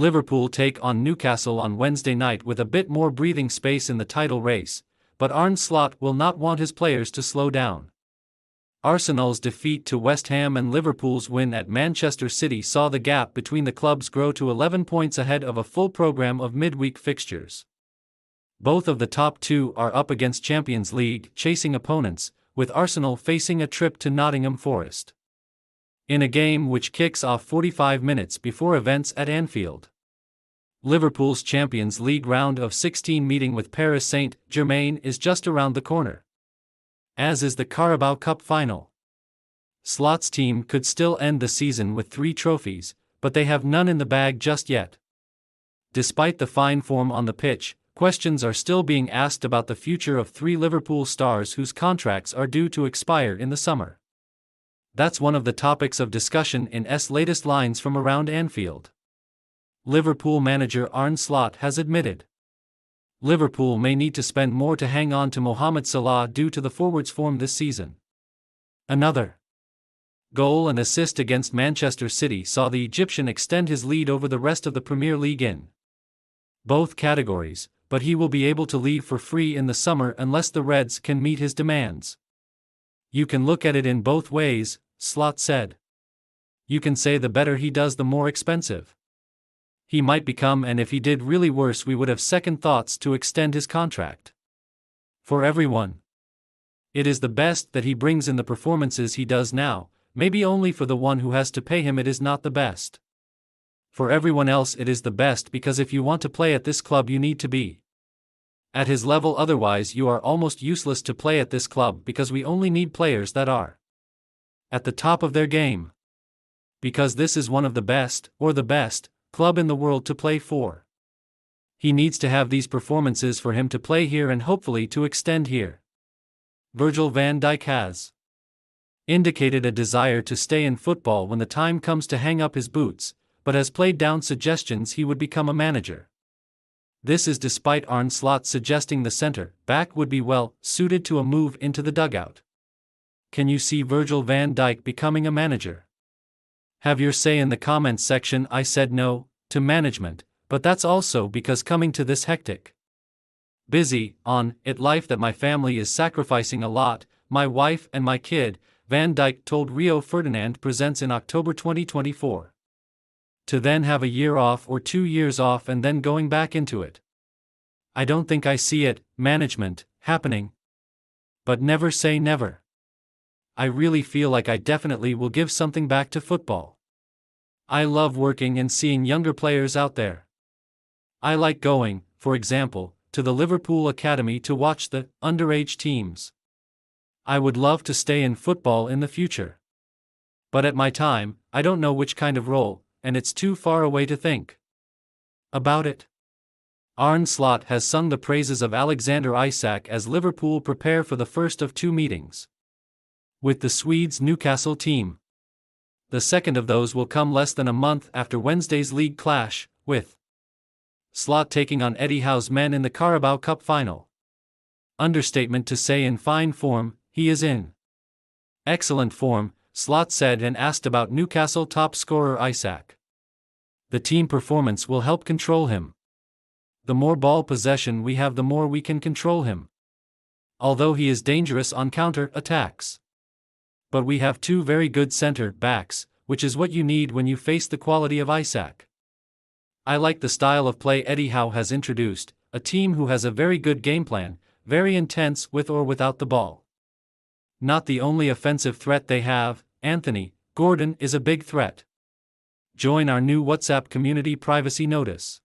Liverpool take on Newcastle on Wednesday night with a bit more breathing space in the title race, but Arne Slot will not want his players to slow down. Arsenal's defeat to West Ham and Liverpool's win at Manchester City saw the gap between the clubs grow to 11 points ahead of a full programme of midweek fixtures. Both of the top two are up against Champions League chasing opponents, with Arsenal facing a trip to Nottingham Forest, in a game which kicks off 45 minutes before events at Anfield. Liverpool's Champions League round of 16 meeting with Paris Saint-Germain is just around the corner, as is the Carabao Cup final. Slot's team could still end the season with 3 trophies, but they have none in the bag just yet. Despite the fine form on the pitch, questions are still being asked about the future of 3 Liverpool stars whose contracts are due to expire in the summer. That's one of the topics of discussion in S' latest lines from around Anfield. Liverpool manager Arne Slot has admitted Liverpool may need to spend more to hang on to Mo Salah due to the forward's form this season. Another goal and assist against Manchester City saw the Egyptian extend his lead over the rest of the Premier League in both categories, but he will be able to leave for free in the summer unless the Reds can meet his demands. You can look at it in both ways, Slot said. You can say the better he does, the more expensive he might become, and if he did really worse, we would have second thoughts to extend his contract. For everyone, it is the best that he brings in the performances he does now, maybe only for the one who has to pay him it is not the best. For everyone else it is the best, because if you want to play at this club you need to be at his level, otherwise you are almost useless to play at this club, because we only need players that are at the top of their game. Because this is one of the best, or the best, club in the world to play for. He needs to have these performances for him to play here and hopefully to extend here. Virgil van Dijk has indicated a desire to stay in football when the time comes to hang up his boots, but has played down suggestions he would become a manager. This is despite Arne Slot suggesting the centre-back would be well suited to a move into the dugout. Can you see Virgil van Dijk becoming a manager? Have your say in the comments section. I said no to management, but that's also because coming to this hectic, busy, on-it life that my family is sacrificing a lot, my wife and my kid, Van Dijk told Rio Ferdinand presents in October 2024. To then have a year off or 2 years off and then going back into it. I don't think I see it, management, happening. But never say never. I really feel like I definitely will give something back to football. I love working and seeing younger players out there. I like going, for example, to the Liverpool Academy to watch the underage teams. I would love to stay in football in the future. But at my time, I don't know which kind of role, and it's too far away to think about it. Arne Slot has sung the praises of Alexander Isak as Liverpool prepare for the first of 2 meetings with the Swedes' Newcastle team. The second of those will come less than a month after Wednesday's league clash, with Slot taking on Eddie Howe's men in the Carabao Cup final. Understatement to say in fine form, he is in excellent form, Slot said, and asked about Newcastle top scorer Isak. The team performance will help control him. The more ball possession we have, the more we can control him. Although he is dangerous on counter-attacks. But we have 2 very good centre-backs, which is what you need when you face the quality of Isak. I like the style of play Eddie Howe has introduced, a team who has a very good game plan, very intense with or without the ball. Not the only offensive threat they have, Anthony Gordon is a big threat. Join our new WhatsApp community privacy notice.